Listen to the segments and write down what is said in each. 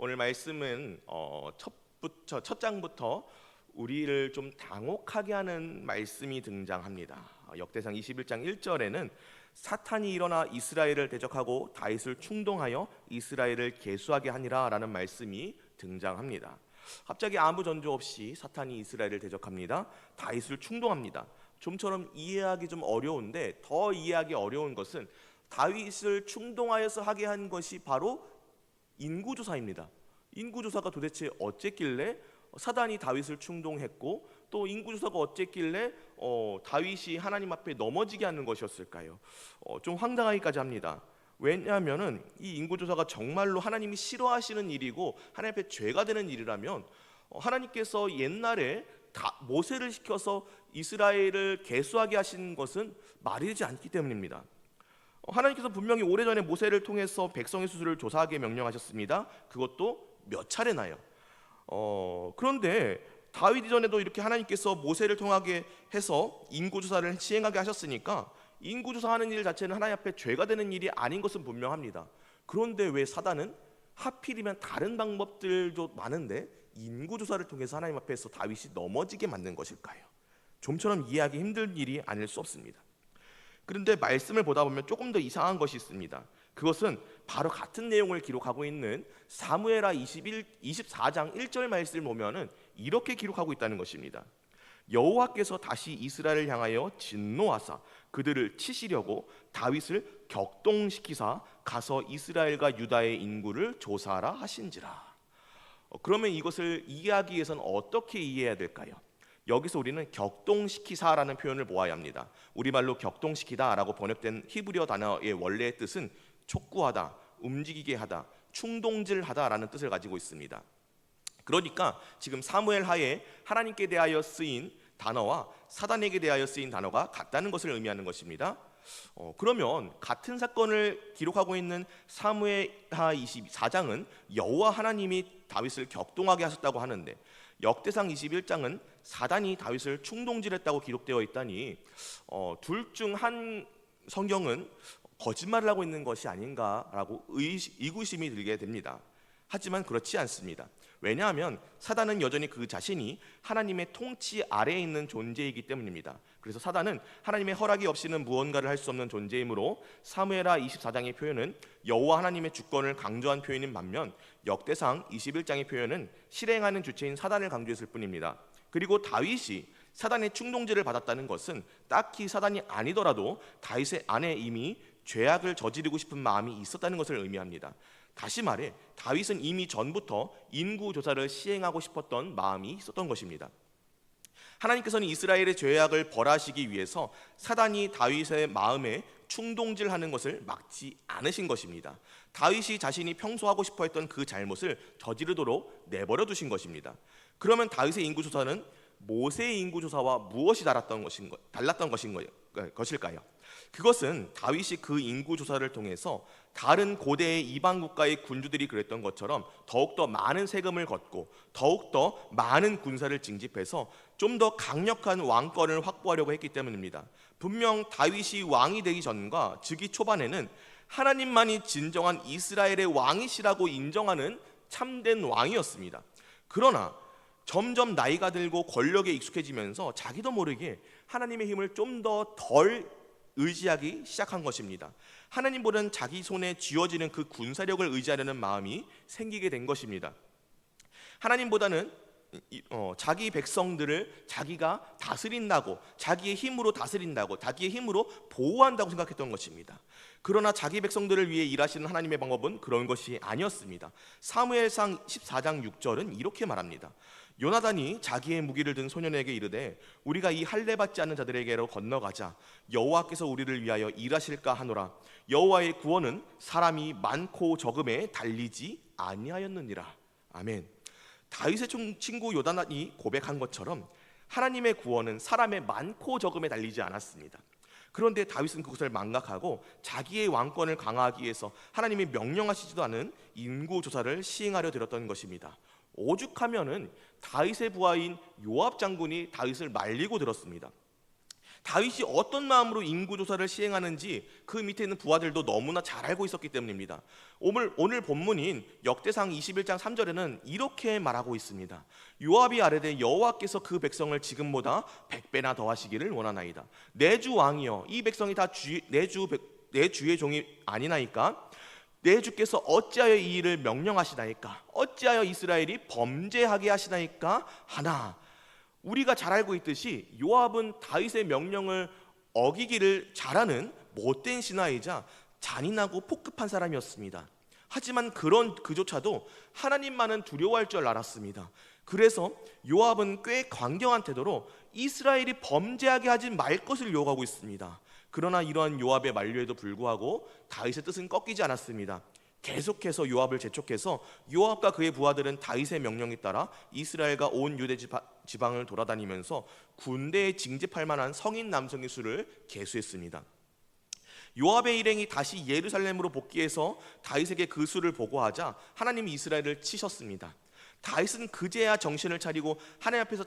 오늘 말씀은 첫 장부터 우리를 좀 당혹하게 하는 말씀이 등장합니다. 역대상 21장 1절에는 사탄이 일어나 이스라엘을 대적하고 다윗을 충동하여 이스라엘을 계수하게 하니라 라는 말씀이 등장합니다. 갑자기 아무 전조 없이 사탄이 이스라엘을 대적합니다. 다윗을 충동합니다. 좀처럼 이해하기 좀 어려운데, 더 이해하기 어려운 것은 다윗을 충동하여서 하게 한 것이 바로 인구조사입니다. 인구조사가 도대체 어쨌길래 사단이 다윗을 충동했고, 또 인구조사가 어쨌길래 다윗이 하나님 앞에 넘어지게 하는 것이었을까요? 좀 황당하기까지 합니다. 왜냐하면 이 인구조사가 정말로 하나님이 싫어하시는 일이고 하나님 앞에 죄가 되는 일이라면 하나님께서 옛날에 모세를 시켜서 이스라엘을 계수하게 하신 것은 말이 되지 않기 때문입니다. 하나님께서 분명히 오래전에 모세를 통해서 백성의 수를 조사하게 명령하셨습니다. 그것도 몇 차례나요. 그런데 다윗 이전에도 이렇게 하나님께서 모세를 통하게 해서 인구조사를 시행하게 하셨으니까 인구조사하는 일 자체는 하나님 앞에 죄가 되는 일이 아닌 것은 분명합니다. 그런데 왜 사단은 하필이면 다른 방법들도 많은데 인구조사를 통해서 하나님 앞에서 다윗이 넘어지게 만든 것일까요? 좀처럼 이해하기 힘든 일이 아닐 수 없습니다. 그런데 말씀을 보다 보면 조금 더 이상한 것이 있습니다. 그것은 바로 같은 내용을 기록하고 있는 사무엘하 24장 1절 말씀을 보면은 이렇게 기록하고 있다는 것입니다. 여호와께서 다시 이스라엘을 향하여 진노하사 그들을 치시려고 다윗을 격동시키사 가서 이스라엘과 유다의 인구를 조사하라 하신지라. 그러면 이것을 이해하기 위해서는 어떻게 이해해야 될까요? 여기서 우리는 격동시키사라는 표현을 보아야 합니다. 우리말로 격동시키다라고 번역된 히브리어 단어의 원래의 뜻은 촉구하다, 움직이게 하다, 충동질하다라는 뜻을 가지고 있습니다. 그러니까 지금 사무엘하에 하나님께 대하여 쓰인 단어와 사단에게 대하여 쓰인 단어가 같다는 것을 의미하는 것입니다. 그러면 같은 사건을 기록하고 있는 사무엘하 24장은 여호와 하나님이 다윗을 격동하게 하셨다고 하는데, 역대상 21장은 사단이 다윗을 충동질했다고 기록되어 있다니 둘 중 한 성경은 거짓말을 하고 있는 것이 아닌가라고 의구심이 들게 됩니다. 하지만 그렇지 않습니다. 왜냐하면 사단은 여전히 그 자신이 하나님의 통치 아래에 있는 존재이기 때문입니다. 그래서 사단은 하나님의 허락이 없이는 무언가를 할 수 없는 존재이므로 사무엘하 24장의 표현은 여호와 하나님의 주권을 강조한 표현인 반면 역대상 21장의 표현은 실행하는 주체인 사단을 강조했을 뿐입니다. 그리고 다윗이 사단의 충동질을 받았다는 것은 딱히 사단이 아니더라도 다윗의 안에 이미 죄악을 저지르고 싶은 마음이 있었다는 것을 의미합니다. 다시 말해 다윗은 이미 전부터 인구조사를 시행하고 싶었던 마음이 있었던 것입니다. 하나님께서는 이스라엘의 죄악을 벌하시기 위해서 사단이 다윗의 마음에 충동질하는 것을 막지 않으신 것입니다. 다윗이 자신이 평소 하고 싶어 했던 그 잘못을 저지르도록 내버려 두신 것입니다. 그러면 다윗의 인구조사는 모세의 인구조사와 무엇이 달랐던 것일까요? 그것은 다윗이 그 인구조사를 통해서 다른 고대의 이방 국가의 군주들이 그랬던 것처럼 더욱더 많은 세금을 걷고 더욱더 많은 군사를 징집해서 좀 더 강력한 왕권을 확보하려고 했기 때문입니다. 분명 다윗이 왕이 되기 전과 즉위 초반에는 하나님만이 진정한 이스라엘의 왕이시라고 인정하는 참된 왕이었습니다. 그러나 점점 나이가 들고 권력에 익숙해지면서 자기도 모르게 하나님의 힘을 좀 더 덜 의지하기 시작한 것입니다. 하나님보다는 자기 손에 쥐어지는 그 군사력을 의지하려는 마음이 생기게 된 것입니다. 하나님보다는 자기 백성들을 자기가 다스린다고, 자기의 힘으로 다스린다고, 자기의 힘으로 보호한다고 생각했던 것입니다. 그러나 자기 백성들을 위해 일하시는 하나님의 방법은 그런 것이 아니었습니다. 사무엘상 14장 6절은 이렇게 말합니다. 요나단이 자기의 무기를 든 소년에게 이르되 우리가 이 할례 받지 않는 자들에게로 건너가자. 여호와께서 우리를 위하여 일하실까 하노라. 여호와의 구원은 사람이 많고 적음에 달리지 아니하였느니라. 아멘. 다윗의 친구 요나단이 고백한 것처럼 하나님의 구원은 사람의 많고 적음에 달리지 않았습니다. 그런데 다윗은 그것을 망각하고 자기의 왕권을 강화하기 위해서 하나님이 명령하시지도 않은 인구조사를 시행하려 들었던 것입니다. 오죽하면은 다윗의 부하인 요압 장군이 다윗을 말리고 들었습니다. 다윗이 어떤 마음으로 인구조사를 시행하는지 그 밑에 있는 부하들도 너무나 잘 알고 있었기 때문입니다. 오늘 본문인 역대상 21장 3절에는 이렇게 말하고 있습니다. 요압이 아뢰되 여호와께서 그 백성을 지금보다 100배나 더하시기를 원하나이다. 내 주 왕이여, 이 백성이 다 내 주의 종이 아니나이까? 내 주께서 어찌하여 이 일을 명령하시나이까? 어찌하여 이스라엘이 범죄하게 하시나이까? 하나, 우리가 잘 알고 있듯이 요압은 다윗의 명령을 어기기를 잘하는 못된 신하이자 잔인하고 폭급한 사람이었습니다. 하지만 그조차도 하나님만은 두려워할 줄 알았습니다. 그래서 요압은 꽤 강경한 태도로 이스라엘이 범죄하게 하지 말 것을 요구하고 있습니다. 그러나 이러한 요압의 만류에도 불구하고 다윗의 뜻은 꺾이지 않았습니다. 계속해서 요압을 재촉해서 요압과 그의 부하들은 다윗의 명령에 따라 이스라엘과 온 유대 지방을 돌아다니면서 군대에 징집할 만한 성인 남성의 수를 계수했습니다. 요압의 일행이 다시 예루살렘으로 복귀해서 다윗에게 그 수를 보고하자 하나님이 이스라엘을 치셨습니다. 다윗은 그제야 정신을 차리고 하나님 앞에서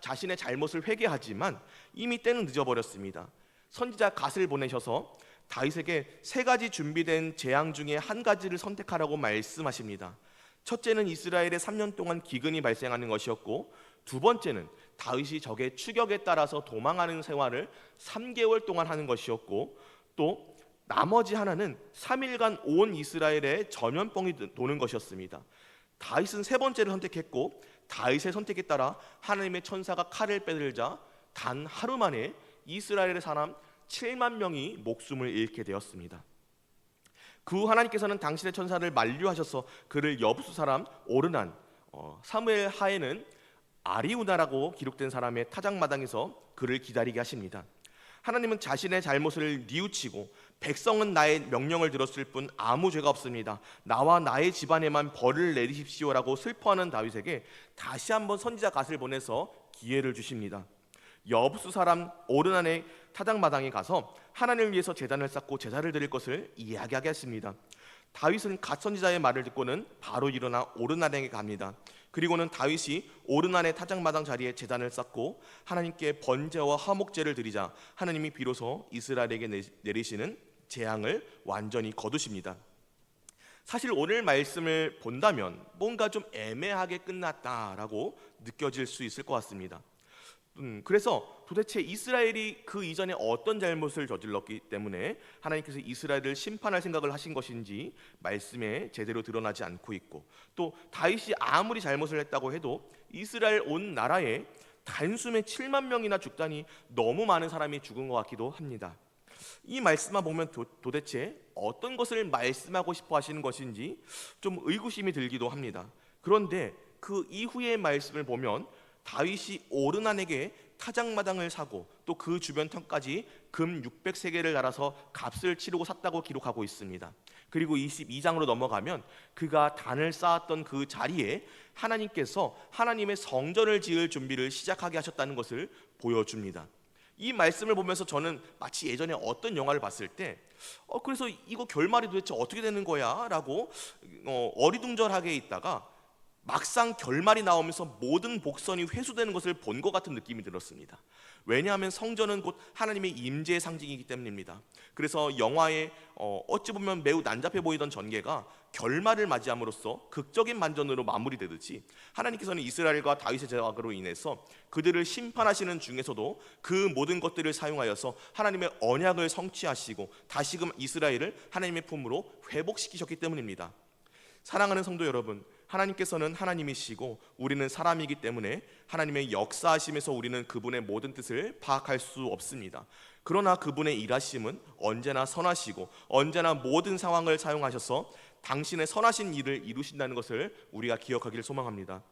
자신의 잘못을 회개하지만 이미 때는 늦어버렸습니다. 선지자 갓을 보내셔서 다윗에게 3가지 준비된 재앙 중에 한 가지를 선택하라고 말씀하십니다. 첫째는 이스라엘에 3년 동안 기근이 발생하는 것이었고, 두 번째는 다윗이 적의 추격에 따라서 도망하는 생활을 3개월 동안 하는 것이었고, 또 나머지 하나는 3일간 온 이스라엘에 전염병이 도는 것이었습니다. 다윗은 3번째를 선택했고, 다윗의 선택에 따라 하나님의 천사가 칼을 빼들자 단 하루 만에 이스라엘의 사람 7만 명이 목숨을 잃게 되었습니다. 그 후 하나님께서는 당신의 천사를 만류하셔서 그를 여부수 사람 오르난, 사무엘 하에는 아리우나라고 기록된 사람의 타작마당에서 그를 기다리게 하십니다. 하나님은 자신의 잘못을 뉘우치고 백성은 나의 명령을 들었을 뿐 아무 죄가 없습니다. 나와 나의 집안에만 벌을 내리십시오라고 슬퍼하는 다윗에게 다시 한번 선지자 갓을 보내서 기회를 주십니다. 여부수 사람 오르난의 타작마당에 가서 하나님을 위해서 제단을 쌓고 제사를 드릴 것을 이야기하게 했습니다. 다윗은 갓 선지자의 말을 듣고는 바로 일어나 오르난에게 갑니다. 그리고는 다윗이 오르난의 타작마당 자리에 제단을 쌓고 하나님께 번제와 화목제를 드리자 하나님이 비로소 이스라엘에게 내리시는 재앙을 완전히 거두십니다. 사실 오늘 말씀을 본다면 뭔가 좀 애매하게 끝났다라고 느껴질 수 있을 것 같습니다. 그래서 도대체 이스라엘이 그 이전에 어떤 잘못을 저질렀기 때문에 하나님께서 이스라엘을 심판할 생각을 하신 것인지 말씀에 제대로 드러나지 않고 있고, 또 다윗이 아무리 잘못을 했다고 해도 이스라엘 온 나라에 단숨에 7만 명이나 죽다니 너무 많은 사람이 죽은 것 같기도 합니다. 이 말씀만 보면 도대체 어떤 것을 말씀하고 싶어 하시는 것인지 좀 의구심이 들기도 합니다. 그런데 그 이후의 말씀을 보면 다윗이 오르난에게 타작마당을 사고 또 그 주변 턴까지 금 600세겔을 달아서 값을 치르고 샀다고 기록하고 있습니다. 그리고 22장으로 넘어가면 그가 단을 쌓았던 그 자리에 하나님께서 하나님의 성전을 지을 준비를 시작하게 하셨다는 것을 보여줍니다. 이 말씀을 보면서 저는 마치 예전에 어떤 영화를 봤을 때 그래서 이거 결말이 도대체 어떻게 되는 거야? 라고 어리둥절하게 있다가 막상 결말이 나오면서 모든 복선이 회수되는 것을 본 것 같은 느낌이 들었습니다. 왜냐하면 성전은 곧 하나님의 임재의 상징이기 때문입니다. 그래서 영화에 어찌 보면 매우 난잡해 보이던 전개가 결말을 맞이함으로써 극적인 반전으로 마무리되듯이 하나님께서는 이스라엘과 다윗의 제약으로 인해서 그들을 심판하시는 중에서도 그 모든 것들을 사용하여서 하나님의 언약을 성취하시고 다시금 이스라엘을 하나님의 품으로 회복시키셨기 때문입니다. 사랑하는 성도 여러분, 하나님께서는 하나님이시고 우리는 사람이기 때문에 하나님의 역사하심에서 우리는 그분의 모든 뜻을 파악할 수 없습니다. 그러나 그분의 일하심은 언제나 선하시고 언제나 모든 상황을 사용하셔서 당신의 선하신 일을 이루신다는 것을 우리가 기억하기를 소망합니다.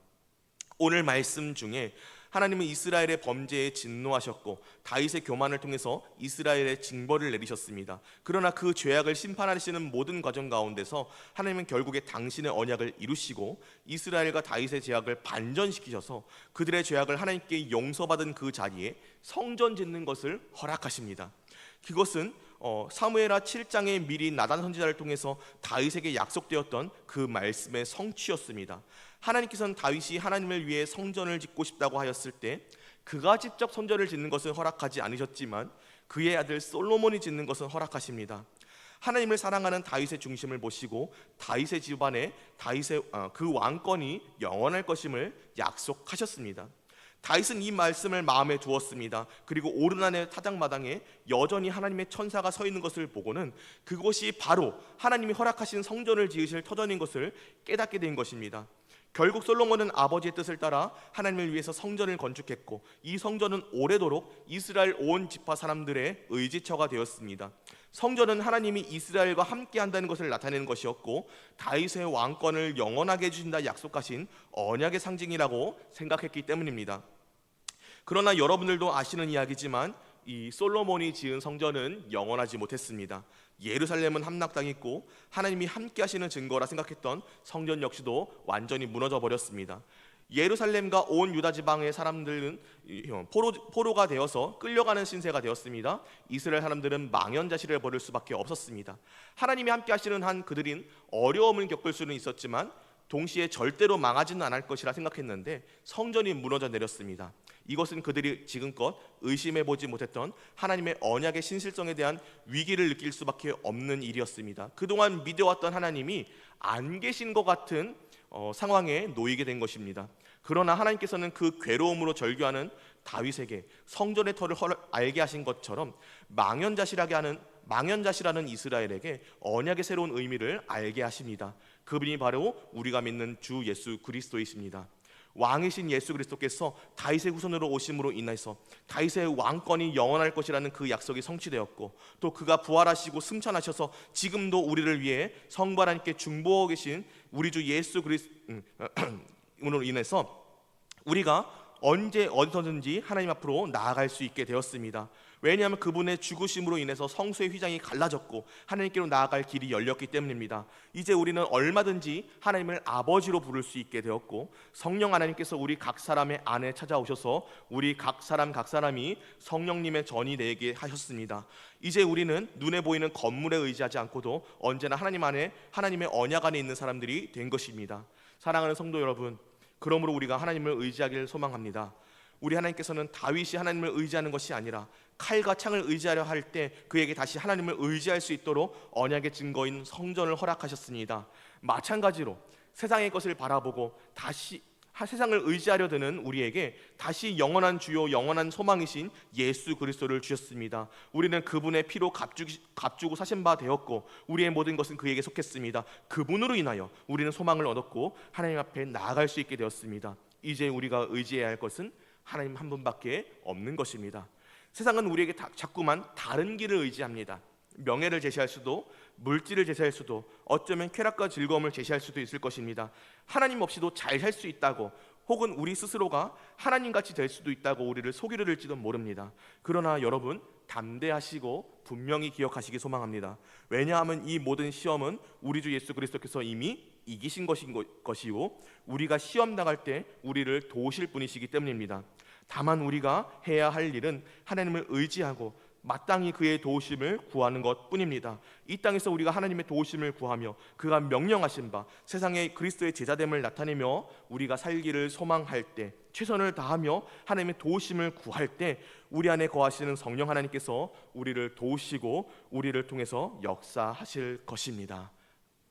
오늘 말씀 중에 하나님은 이스라엘의 범죄에 진노하셨고 다윗의 교만을 통해서 이스라엘의 징벌을 내리셨습니다. 그러나 그 죄악을 심판하시는 모든 과정 가운데서 하나님은 결국에 당신의 언약을 이루시고 이스라엘과 다윗의 죄악을 반전시키셔서 그들의 죄악을 하나님께 용서받은 그 자리에 성전 짓는 것을 허락하십니다. 그것은 사무엘하 7장에 미리 나단 선지자를 통해서 다윗에게 약속되었던 그 말씀의 성취였습니다. 하나님께서는 다윗이 하나님을 위해 성전을 짓고 싶다고 하였을 때 그가 직접 성전을 짓는 것은 허락하지 않으셨지만 그의 아들 솔로몬이 짓는 것은 허락하십니다. 하나님을 사랑하는 다윗의 중심을 모시고 다윗의 집안에 그 왕권이 영원할 것임을 약속하셨습니다. 다윗은 이 말씀을 마음에 두었습니다. 그리고 오르난의 타작마당에 여전히 하나님의 천사가 서 있는 것을 보고는 그곳이 바로 하나님이 허락하신 성전을 지으실 터전인 것을 깨닫게 된 것입니다. 결국 솔로몬은 아버지의 뜻을 따라 하나님을 위해서 성전을 건축했고, 이 성전은 오래도록 이스라엘 온 지파 사람들의 의지처가 되었습니다. 성전은 하나님이 이스라엘과 함께 한다는 것을 나타내는 것이었고, 다윗의 왕권을 영원하게 해주신다 약속하신 언약의 상징이라고 생각했기 때문입니다. 그러나 여러분들도 아시는 이야기지만 이 솔로몬이 지은 성전은 영원하지 못했습니다. 예루살렘은 함락당했고 하나님이 함께 하시는 증거라 생각했던 성전 역시도 완전히 무너져 버렸습니다. 예루살렘과 온 유다 지방의 사람들은 포로가 되어서 끌려가는 신세가 되었습니다. 이스라엘 사람들은 망연자실을 벌일 수밖에 없었습니다. 하나님이 함께 하시는 한 그들은 어려움을 겪을 수는 있었지만 동시에 절대로 망하지는 않을 것이라 생각했는데 성전이 무너져 내렸습니다. 이것은 그들이 지금껏 의심해보지 못했던 하나님의 언약의 신실성에 대한 위기를 느낄 수밖에 없는 일이었습니다. 그동안 믿어왔던 하나님이 안 계신 것 같은 상황에 놓이게 된 것입니다. 그러나 하나님께서는 그 괴로움으로 절규하는 다윗에게 성전의 터를 알게 하신 것처럼 망연자실하는 이스라엘에게 언약의 새로운 의미를 알게 하십니다. 그분이 바로 우리가 믿는 주 예수 그리스도이십니다. 왕이신 예수 그리스도께서 다윗의 후손으로 오심으로 인해서 다윗의 왕권이 영원할 것이라는 그 약속이 성취되었고, 또 그가 부활하시고 승천하셔서 지금도 우리를 위해 성부 하나님께 중보하고 계신 우리 주 예수 그리스도로 인해서 우리가 언제 어디서든지 하나님 앞으로 나아갈 수 있게 되었습니다. 왜냐하면 그분의 죽으심으로 인해서 성소의 휘장이 갈라졌고 하나님께로 나아갈 길이 열렸기 때문입니다. 이제 우리는 얼마든지 하나님을 아버지로 부를 수 있게 되었고, 성령 하나님께서 우리 각 사람의 안에 찾아오셔서 우리 각 사람이 성령님의 전이 되게 하셨습니다. 이제 우리는 눈에 보이는 건물에 의지하지 않고도 언제나 하나님 안에, 하나님의 언약 안에 있는 사람들이 된 것입니다. 사랑하는 성도 여러분, 그러므로 우리가 하나님을 의지하기를 소망합니다. 우리 하나님께서는 다윗이 하나님을 의지하는 것이 아니라 칼과 창을 의지하려 할 때 그에게 다시 하나님을 의지할 수 있도록 언약의 증거인 성전을 허락하셨습니다. 마찬가지로 세상의 것을 바라보고 다시 세상을 의지하려 드는 우리에게 다시 영원한 주요 영원한 소망이신 예수 그리스도를 주셨습니다. 우리는 그분의 피로 값주고 사신 바 되었고 우리의 모든 것은 그에게 속했습니다. 그분으로 인하여 우리는 소망을 얻었고 하나님 앞에 나아갈 수 있게 되었습니다. 이제 우리가 의지해야 할 것은 하나님 한 분밖에 없는 것입니다. 세상은 우리에게 자꾸만 다른 길을 의지합니다. 명예를 제시할 수도, 물질을 제시할 수도, 어쩌면 쾌락과 즐거움을 제시할 수도 있을 것입니다. 하나님 없이도 잘 살 수 있다고, 혹은 우리 스스로가 하나님같이 될 수도 있다고 우리를 속이려들지도 모릅니다. 그러나 여러분, 담대하시고 분명히 기억하시기 소망합니다. 왜냐하면 이 모든 시험은 우리 주 예수 그리스도께서 이미 이기신 것이고 우리가 시험 당할 때 우리를 도우실 분이시기 때문입니다. 다만 우리가 해야 할 일은 하나님을 의지하고 마땅히 그의 도우심을 구하는 것뿐입니다. 이 땅에서 우리가 하나님의 도우심을 구하며 그가 명령하신 바 세상에 그리스도의 제자됨을 나타내며 우리가 살기를 소망할 때, 최선을 다하며 하나님의 도우심을 구할 때 우리 안에 거하시는 성령 하나님께서 우리를 도우시고 우리를 통해서 역사하실 것입니다.